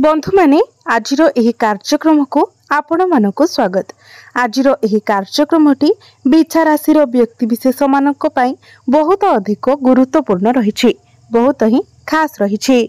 बंधु माने आजिरो एही कार्यक्रम को आपण मानक स्वागत। आजिरो एही कार्यक्रमटी बिछा राशि व्यक्ति विशेष मानक पई बहुत अधिक गुरुत्वपूर्ण रही, बहुत ही खास रही।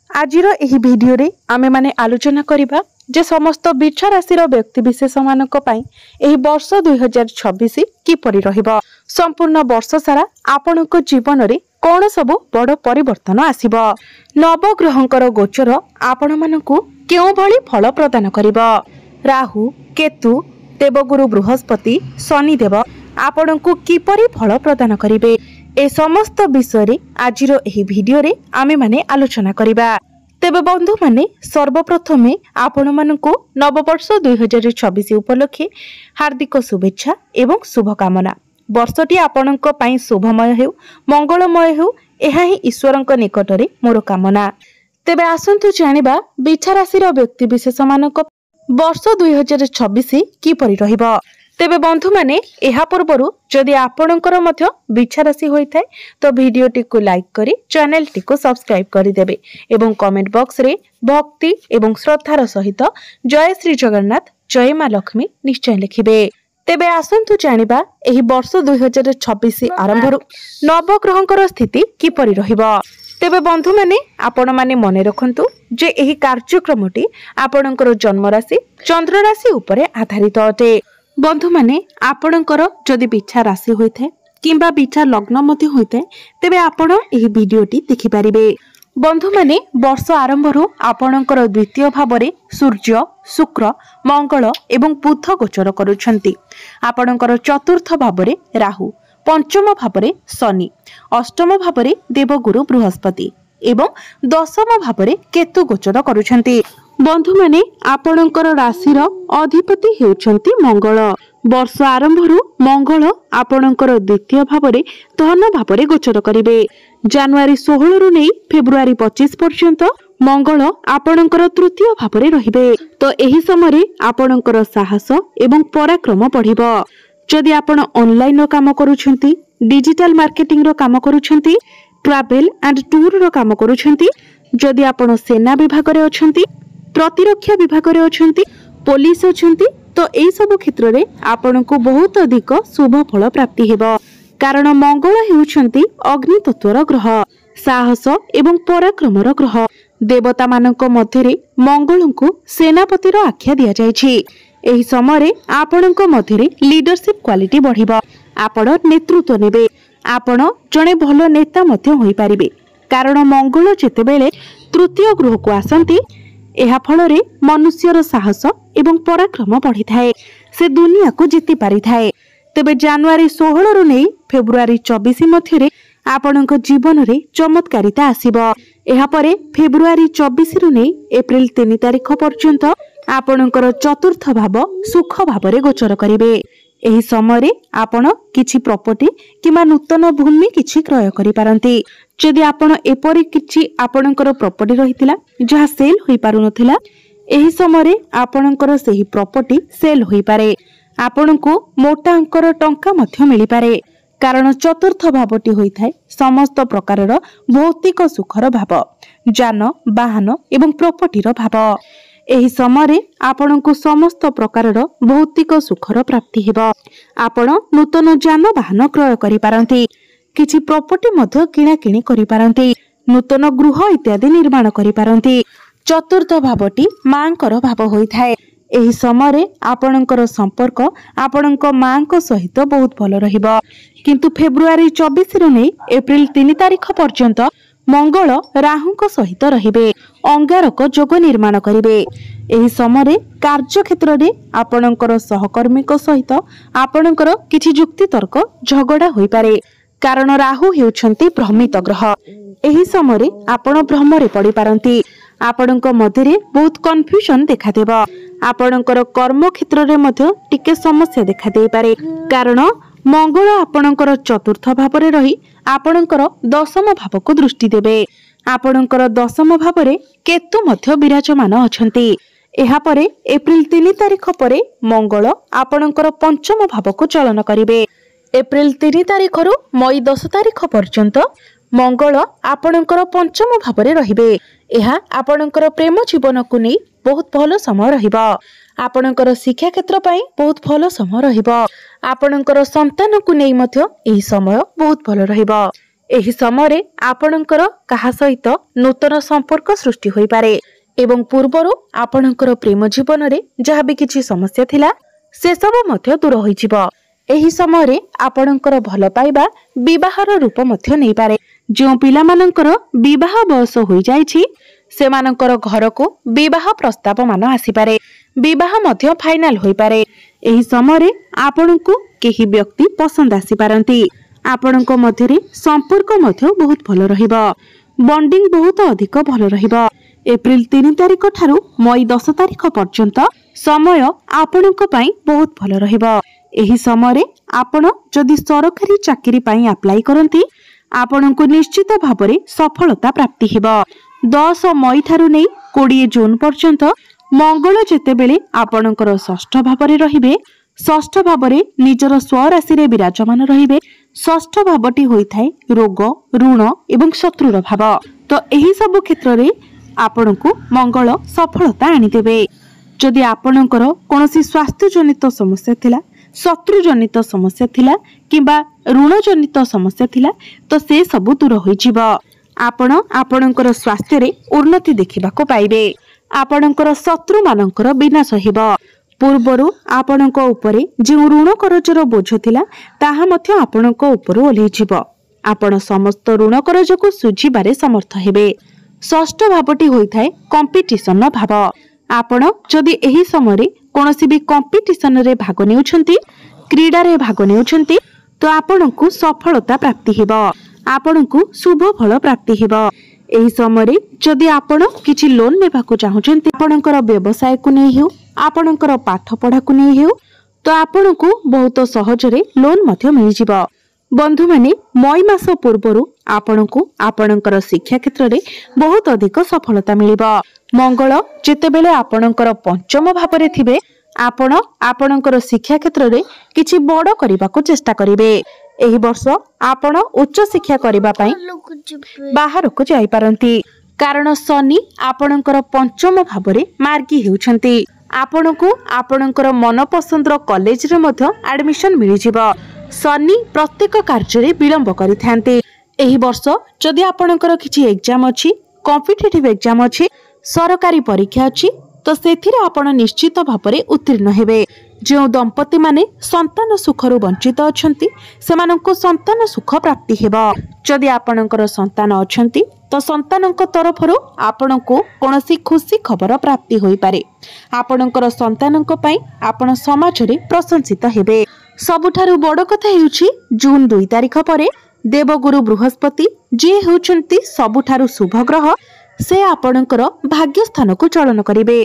आजिरो एही वीडियो रे आमे माने आलोचना करिबा जे समस्त बिछा राशि व्यक्ति विशेष मानक पई एही वर्ष 2026 किपरि रहिबो। संपूर्ण वर्ष सारा आपणक जीवन रे कौन सबु बड़ परिवर्तन आसिब, नवग्रहंकर गोचर आपण मानकु केउ भली फल प्रदान करिबो। राहु केतु देवगुरु बृहस्पति शनिदेव आपणकु किपरि फल प्रदान करिवे, ए समस्त विषय रे आजिरो एही वीडियो रे आमे माने आलोचना करिबा। तेबे बंधु माने सर्वप्रथमे आपण मानकु नववर्ष 2026 उपलक्षे हार्दिक शुभेच्छा एवं शुभकामना। वर्षटी आपणक पई शुभमय हेउ, मंगलमय हेउ, एहा ही ईश्वरक निकटरे मोर कामना। तेबे आसंतु जानिबा बिछा राशिर व्यक्ति विशेष मानक वर्ष 2026 किपरि रहिबो। तेबे बंधु माने एहा पूर्वरु जदि आपणकर मध्य बिछा राशि होइथाय तो वीडियोटी को लाइक करी चैनल टी को सब्सक्राइब करि देबे एवं कमेंट बॉक्स रे भक्ति एवं श्रद्धार सहित जय श्री जगन्नाथ जय मां लक्ष्मी निश्चय लिखिबे। तेबे आसंतु जानिबा एही वर्ष 2026 आरंभरु नवग्रहंकर स्थिति किपरि रहिबो। तेबे बंधु माने आपण माने मने रखंतु जे एही कार्यक्रमटी आपणकर जन्म राशि चंद्र राशि उपरे आधारित अटे। बंधु माने आपणकर जदि बिछा राशि होइथे किंबा बिछा लग्न मध्ये होइथे तेबे आपण एही वीडियोटी देखि परिबे। बंधु माने वर्ष आरंभरु आपणकर द्वितीय भावरे सूर्य शुक्र मंगल एवं बुध गोचर करूछंती। आपणकर चतुर्थ भावरे राहु, पंचम भावरे शनि, अष्टम भावरे देवगुरु बृहस्पति एवं दशम भावरे केतु गोचर करूछंती। बंधु माने आपणकर राशिर अधिपति हेउछंती मंगल। वर्ष आरंभरु मंगल आपणकर द्वितीय भावरे धन भावरे गोचर करिवे। जनवरी 16 रु नै फेब्रुआरी 25 पर्यंत मंगल आपणकर तृतीय भावरे रहिबे। तो एही समय आपणकर साहस एवं पराक्रम बढ़िबो। जदि आपण ऑनलाइन रो काम करूछंती, डिजिटल मार्केटिंग रो काम करूछंती, ट्रैवल एंड टूर रो काम करूछंती, जदि आपण सेना विभाग रे अछंती, प्रतिरक्षा विभाग रे अछंती, पुलिस अछंती तो एई सब क्षेत्र रे आपनको बहुत अधिक शुभ फल प्राप्ति हेबो। कारण मंगल हेउछंती अग्नि तत्वर ग्रह, साहस एवं पराक्रमर ग्रह। देवता मानक मध्यरे मंगलंकु सेनापतिर आख्या दिया जायछि। एही समय आपणक मध्यरे लीडरशिप क्वालिटी बढ़िबो। आपण नेतृत्व नेबे, आपण जणे भलो नेता मध्य होई पारिबे। कारण मंगल जेतेबेले तृतीय गृह को आसंती एहा फलरे मनुष्यर साहस एवं पराक्रम बढ़ी थाए, से दुनिया को जीति पारि थाए। तेबे जनवरी 16 रु नै फेब्रुआरी 24 मध्यरे आपणक जीवन रे चमत्कारिता आसीबो। एहा परे फेब्रुआरी 24 रु नै एप्रिल 3 तारिख पर्यंत आपणकर चतुर्थ भाव सुख भावरे गोचर करिवे। एही समय आपण किछि प्रॉपर्टी किमा नूतन भूमि किछि क्रय करि पारंती। जदि आपण एपरि किछि आपणकर प्रॉपर्टी रहितिला जहा सेल होई पारुनथिला, एही समय आपणकर सेही प्रॉपर्टी सेल होई पारे। आपणको मोटा अंकर टंका मध्य मिली पारे। कारण चतुर्थ भावटी होई थाए समस्त प्रकारर भौतिक सुखर भाव, जान वाहन एवं प्रॉपर्टीर भाव। एही समय आपणको समस्त प्रकारर भौतिक सुखर प्राप्ति हेबो। आपण नूतन जान वाहन क्रय करि पारंती, किछि प्रॉपर्टी मध्य किणा किणी करि पारंती, नूतन गृह इत्यादि निर्माण करि पारंती। चतुर्थ भावटी मांकर भाव होई थाए। एही समय आपणकर संपर्क आपणक मांक सहित बहुत भल रहिबो। किंतु फेब्रुआरी 24 रु नै एप्रिल 3 तारिख पर्यंत मंगल राहुक सहित रहिबे, अंगारक जोग निर्माण करिवे। एही समय कार्य क्षेत्र रे आपणकर सहकर्मी सहित आपणकर किछि जुक्ति तर्क झगड़ा होई पारे। कारण राहु हेउछंती भ्रमित ग्रह। एही समय आपण भ्रमरे पड़ी पारंती। आपणक मध्यरे बहुत कन्फ्यूजन देखा देबो। आपणकर कर्म क्षेत्र रे मध्य टिके समस्या देखा देई पारे। कारण मंगल आपणकर चतुर्थ भावरे रही आपणकर दशम भाव को दृष्टि देबे। आपणकर दशम भावरे केतु मध्य विराजमान अछंती। एहा परे एप्रिल 3 तारिख परे मंगल आपणकर पंचम भाव को चलन करिवे। एप्रिल 3 तारिख रु मई 10 तारिख पर्यंत मंगल आपणकर पंचम भावरे रहिबे। एहा आपणकर प्रेम जीवन को नहीं बहुत भल समय रहिबा। आपणकर शिक्षा क्षेत्र पई बहुत भल समय रहिबा। आपणकर संतान को नहीं मध्य एही समय बहुत भल रहिबा। एही समय रे आपणकर कहा सहित नूतन संपर्क सृष्टि होई पारे एवं पूर्वरु आपणकर प्रेम जीवन रे जहा भी किछि समस्या थिला से सब मध्य दूर होई जिवो। एही समय रे आपणकर भल पाइबा विवाहर रूप मध्य नै पारे। जो पिला मानकर विवाह बयस होई जाइछि सेमानकर घर को विवाह प्रस्ताव मान आसी पारे। विवाह मध्य फाइनल होई पारे। एही समय रे आपणको केही व्यक्ति पसंद आसी पारंती। आपणको मध्य रे संपर्क मध्य बहुत भल रहिबा। बॉन्डिंग बहुत अधिक भल रहिबा। एप्रिल 3 तारिख ठारू मई 10 तारिख पर्यंत समय आपणको पई बहुत भल रहिबा। एही समय रे आपण जदि सरकारी चाकरी पई अप्लाई करंती आपणको निश्चित भाबरे सफलता प्राप्ति हेबा। 10 मई ठारू नै 20 जून पर्यंत मंगल जेतेबेले आपणकर षष्ठ भावरे रहिबे। षष्ठ भावरे निजर स्वराशि रे विराजमान रहिबे। षष्ठ भावटी होई थाए रोग ऋण एवं शत्रुर भाव। तो एही सब क्षेत्र रे आपणको मंगल सफलता आनी देबे। जदि आपणकर कोनोसी स्वास्थ्य जनित समस्या थिला शत्रु जनित समस्या थिला किबा ऋण जनित समस्या थिला तो से सब दूर होई जिवो। आपण आपणकर स्वास्थ्य रे उन्नति देखिबा को पाइबे। आपणकर शत्रु मानकर विनाश हेबो। पूर्वरु आपणक उपरे जे ऋण करजर बोझ थिला ताहा मध्य आपणक उपरु ओल्ही जिवो। आपण समस्त ऋण करज को सुझिबारे समर्थ हेबे। षष्ठ भावटी होई थाए कंपटीशन भाव। आपण जदि एही समय रे कोनोसी भी कंपटीशन रे भाग नेउछंती क्रीडा रे भाग नेउछंती तो आपणको सफलता प्राप्ति हेबो। आपणको शुभ फल प्राप्ति हेबो। एही समय रे जदि आपण किछि लोन लेबा को चाहुछंती आपणकर व्यवसाय को नै हेउ आपणकर पाठ पढ़ा को नै हेउ तो आपणको बहुत सहज रे लोन मध्य मिल जिवो। बंधु माने मई मास पूर्वरु आपणको आपणकर शिक्षा क्षेत्र रे बहुत अधिक सफलता मिलिबो। मंगल जेतेबेले आपणकर पंचम भावरे थिबे आपण आपणकर शिक्षा क्षेत्र रे किछि बड़ करबा को चेष्टा करिवे। एही वर्ष आपण उच्च शिक्षा करबा पई बाहर को जाई पारंती कारण शनि आपणकर पंचम भावरे मार्गी हेउछंती। आपणको आपणकर मन पसंदर कॉलेज रे मध्य एडमिशन मिलि जिवो। शनि प्रत्येक कार्य रे विलंब करिथांती। एही वर्ष जदि आपणकर किछि एग्जाम अछि कॉम्पिटिटिव एग्जाम अछि सरकारी परीक्षा अछि तो सेथिरे आपण निश्चित भावरे उत्तीर्ण हेबे। जो दंपति माने संतान सुखरु वंचित अछंती सेमानंको संतान सुख प्राप्ति हेबो। जदि आपणकर संतान अछंती तो संतानक तरफरु आपणको कोनोसी खुशी खबर प्राप्ति होई पारे। आपणकर संतानक पई आपण समाज रे प्रशंसित हेबे। सबुठारु बड़ कथा हेउछि जून 2 तारिख परे देवगुरु बृहस्पति जे हेउछंती सबुठारु शुभ ग्रह से आपणकर भाग्य स्थान को चलन करिवे।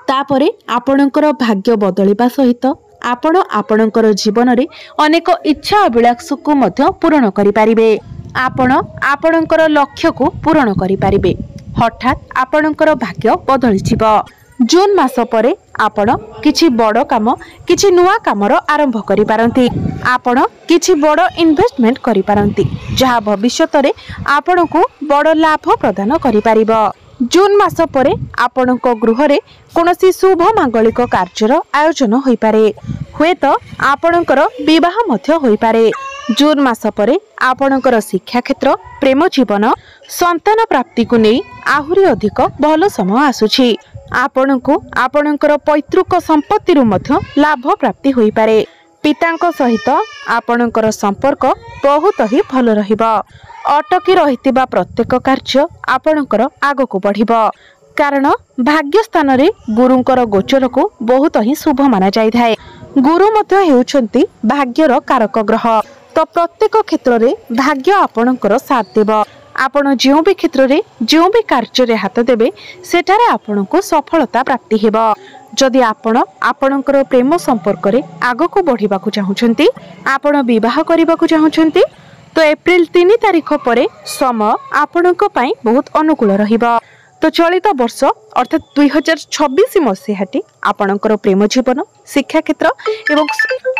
तापरे आपणकर भाग्य बदलिबा सहित आपण आपणकर जीवन रे अनेक इच्छा अभिलाष को मध्य पूर्ण करि पारिबे। आपण आपणकर लक्ष्य को पूर्ण करि पारिबे। हठात आपणकर भाग्य बदलि जिवो। जून मास परे आपण किछि बड़ काम किछि नुवा कामर आरंभ करि पारंती। आपण किछि बड़ इन्वेस्टमेंट करि पारंती जहा भविष्यत रे आपण को बड़ लाभ प्रदान करि पारिबो। जून मास परे आपणक गृह रे कोनोसी शुभ मांगलिक कार्यर आयोजन होई पारे। हुएत आपणकर विवाह मध्य होई पारे। जून मास परे आपणकर शिक्षा क्षेत्र प्रेम जीवन संतान प्राप्ति को नै आहुरी अधिक भल समय आसुछि। आपणको आपणकर पैतृक संपत्ति रु मध्य लाभ प्राप्ति होई पारे। पितांक सहित आपणकर संपर्क बहुत ही भल रहिबो। अटकी रहितिबा प्रत्येक कार्य आपणकर आगो को बढ़िबो कारण भाग्य स्थान रे गुरुंकर गोचर को बहुत ही शुभ माना जाय थाए। गुरु मध्य हेउछंती भाग्यर कारक ग्रह तो प्रत्येक क्षेत्र रे भाग्य आपणकर साथ देबो। आपण जो भी क्षेत्र रे जो भी कार्य रे हाथ देबे सेठारे आपणको सफलता प्राप्ति हेबो। जदि आपण आपणकर प्रेम संपर्क रे आगो को बढ़िबा को चाहुछंती आपण विवाह करबा को चाहुछंती तो एप्रिल 3 तारिख परे समय आपणको पई बहुत अनुकूल रहिबो। तो चलित वर्ष अर्थात 2026 मसीहाटी आपणकर प्रेम जीवन शिक्षा क्षेत्र एवं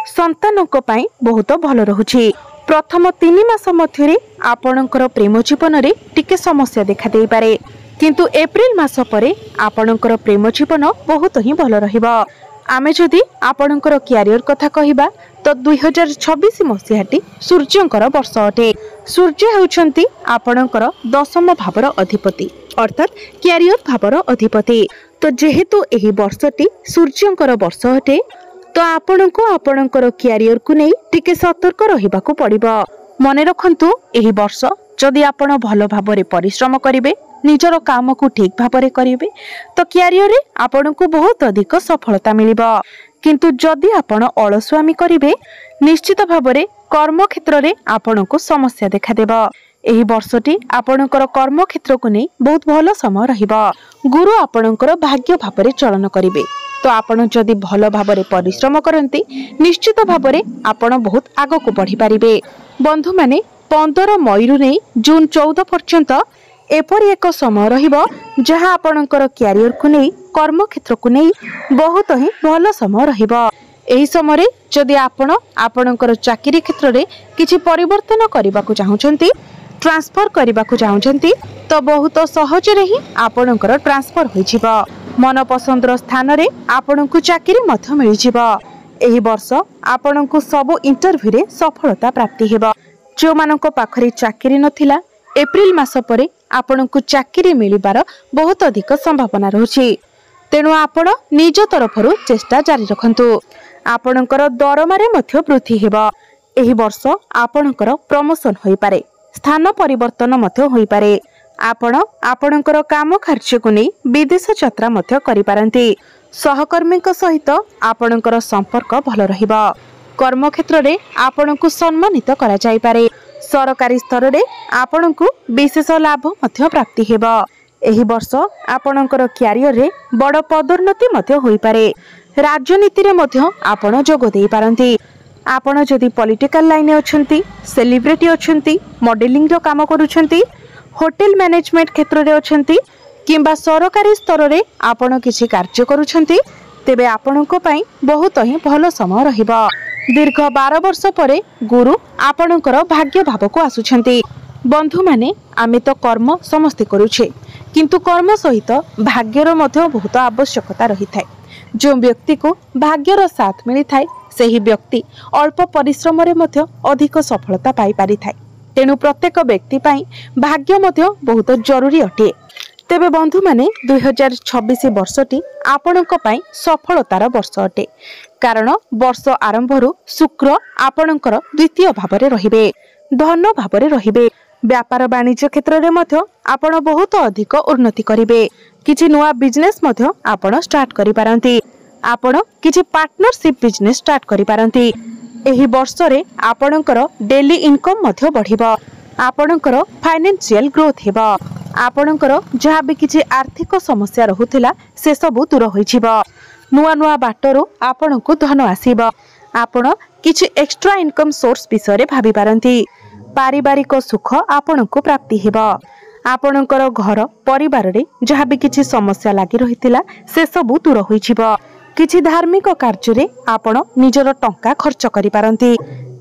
संतानक पई बहुत भल रहुछि। प्रथम 3 मास मध्य आपणकर प्रेम जीवन में टिके समस्या देखा दे पारे, किंतु एप्रिल मास परे आपणकर प्रेम जीवन बहुत ही भल रहिबो। आमे जदि आपणकर क्यारियर कथा कहिबा तो 2026 मसीहाटी सूर्यंकर वर्ष अटे। सूर्य हेउछंती आपणकर 10म भावर अधिपति अर्थात क्यारियर भावर अधिपति। तो जेहेतु एही वर्षटी सूर्यंकर वर्ष अटे तो आपणको आपणकर क्यारियर को नहीं टिके सतर्क रहिबाकू पड़िबो। मने रखंतु एही वर्ष जदि आपण भल भाबरे परिश्रम करिवे, निजर काम को ठीक भाबरे करिवे तो क्यारियर रे आपणको बहुत अधिक सफलता मिलिबो। किंतु जदि आपण अलसुआमी करिवे निश्चित भाबरे कर्म क्षेत्र रे आपणको समस्या देखा देबो। एही वर्षटी आपणकर कर्म क्षेत्र को नहीं बहुत भल समय रहिबो। गुरु आपणकर भाग्य भाबरे चलन करिवे तो आपण जदि भल भाबरे परिश्रम करंती निश्चित भाबरे आपण बहुत आगो को बढ़ी पारिबे। बंधु माने 15 मई रु नहीं जून 14 पर्यंत एपरि एक समय रहिबो जहां आपणकर क्यारियर को नहीं कर्म क्षेत्र को नहीं बहुत ही भल समय रहिबो। एही समय जदि आपण आपणकर चाकरी क्षेत्र रे किछि परिवर्तन करबा को चाहुचंती, ट्रांसफर करबा को चाहुचंती तो बहुत सहज रे ही आपणकर ट्रांसफर होई जिवो। मन पसंदर स्थान रे आपणको चाकरी मध्य मिलि जिवो। एही वर्ष आपणको सब इंटरव्यू रे सफलता प्राप्ति हेबो। जो मानको पाखरे चाकरी नथिला एप्रिल मास परे आपणको चाकरी मिलिबार बहुत अधिक संभावना रहुछि। तेणु आपण निज तरफरु चेष्टा जारी रखंतु। आपणकर दरमारे मध्य वृद्धि हेबो। एही वर्ष आपणकर प्रमोशन होई पारे, स्थान परिवर्तन मध्य होई पारे। आपण आपणकर काम कार्य को नहीं विदेश यात्रा मध्य करि पारंती। सहकर्मी सहित आपणकर संपर्क भल रहिबो। कर्म क्षेत्र रे आपणको सम्मानित करा जाई पारे। सरकारी स्तर रे आपणको विशेष लाभ मध्य प्राप्ति हेबो। एही वर्ष आपणकर क्यारियर रे बड़ पदोन्नति मध्य होई पारे। राजनीति रे मध्य आपण जोग देई पारंती। आपण जदि पॉलिटिकल लाइन अछंती, सेलिब्रिटी अछंती, मॉडलिंग रो काम करूछंती, होटल मैनेजमेंट क्षेत्र रे अछंती किंबा सरकारी स्तर रे आपण किछि कार्य करूछंती तेबे आपणको पई बहुत ही भलो समय रहिबो। दीर्घ 12 वर्ष परे गुरु आपणकर भाग्य भाव को आसुछंती। बंधु माने आमे तो कर्म समस्ते करूछे किंतु कर्म सहित भाग्यर मध्य बहुत आवश्यकता रही थाए। जो व्यक्ति को भाग्यर साथ मिली थाए सही व्यक्ति अल्प परिश्रम रे मध्य अधिक सफलता पाई पारि थाए। तेणु प्रत्येक व्यक्ति पाई भाग्य मध्य बहुत जरूरी अटे। तेबे बंधु माने 2026 वर्षटी आपणक पाई सफलतार वर्ष अटे, कारण वर्ष आरंभरु शुक्र आपणकर द्वितीय भावरे रहिबे, धन भावरे रहिबे। व्यापार वाणिज्य क्षेत्र रे मध्य आपण बहुत अधिक उन्नति करिवे। किछि नुवा बिजनेस मध्य आपण स्टार्ट करि पारंती। आपण किछि पार्टनरशिप बिजनेस स्टार्ट करि पारंती। एही वर्ष रे आपणकर डेली इनकम मध्य बढ़िबो। आपणकर फाइनेंशियल ग्रोथ हेबो। आपणकर जहाँ भी किछि आर्थिक समस्या रहुथिला से सब दूर होई जिवो। नुआ नुआ बाटरो आपणको धन आसीबो। आपण किछि एक्स्ट्रा इनकम सोर्स विषय रे भाबी पारंती। पारिवारिक सुख आपणको प्राप्ति हेबो। आपणकर घर परिवार रे जहाँ भी किछि समस्या लागि रहितिला से सब दूर होई जिवो। किछि धार्मिक कार्य रे आपण निजर टंका खर्च करि पारंती।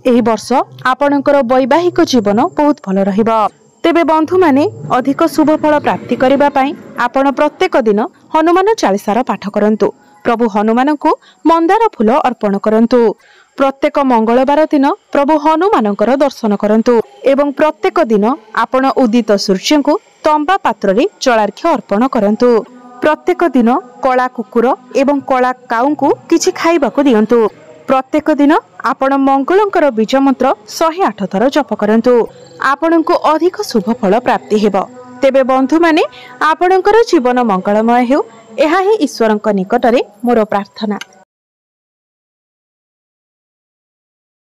एही वर्ष आपणकर वैवाहिक जीवन बहुत भल रहिबो। तेबे बंधु माने अधिक शुभ फल प्राप्ति करिबा पई आपण प्रत्येक दिन हनुमान चालीसार पाठ करंतु। प्रभु हनुमान को मंदार फूल अर्पण करंतु। प्रत्येक मंगलवार दिन प्रभु हनुमानकर दर्शन करंतु एवं प्रत्येक दिन आपण उदित सूर्य को तंबा पात्र रे जलार्घ्य अर्पण करंतु। प्रत्येक दिन कला कुकुर एवं कला काऊ को किछि खाइबाकू दियंतु। प्रत्येक दिन आपण मंगलंकर बीज मंत्र 108 थर जप करंतु। आपणको अधिक शुभ फल प्राप्ति हेबो। तेबे बंधु माने आपणकर जीवन मंगलमय हेउ, एहा ही ईश्वरंक निकटरे मोर प्रार्थना।